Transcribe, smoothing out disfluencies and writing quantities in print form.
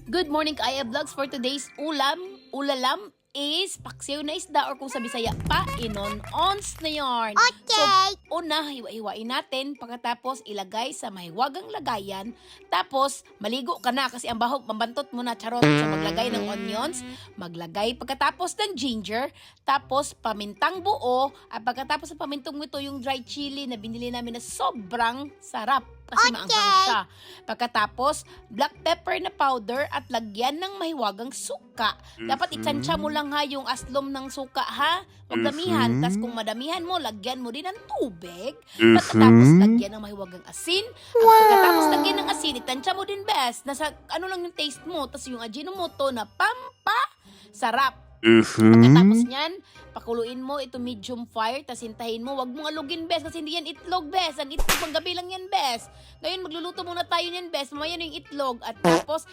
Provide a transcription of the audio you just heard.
Good morning, Kaya Vlogs. For today's ulalam is paksiw na isda or kung sa Bisaya pa, inon-ons na yarn. Okay. So, una, hiwa-hiwain natin. Pagkatapos, ilagay sa mahiwagang lagayan. Tapos, maligo ka na kasi ang bahog, mabantot mo na charot. So, maglagay ng onions. Maglagay pagkatapos ng ginger. Tapos, pamintang buo. At pagkatapos ng pamintong ito, yung dried chili na binili namin na sobrang sarap. Kasi maanghang siya. Pagkatapos, black pepper na powder at lagyan ng mahiwagang suka. Dapat itansya mo lang ha yung aslom ng suka ha. Huwag damihan. Tapos kung madamihan mo, lagyan mo din ng tubig. Pagkatapos, lagyan ng mahiwagang asin. At pagkatapos lagyan ng asin, itansya mo din best. Nasa ano lang yung taste mo. Tapos yung Ajinomoto na sarap. Pagkatapos niyan, pakuluin mo ito medium fire, tas hintayin mo. Wag mong alugin, bes, kasi hindi yan itlog, bes. Ang itlog, panggabi lang yan, bes. Ngayon, magluluto muna tayo niyan, bes. Mamaya na yung itlog. At tapos,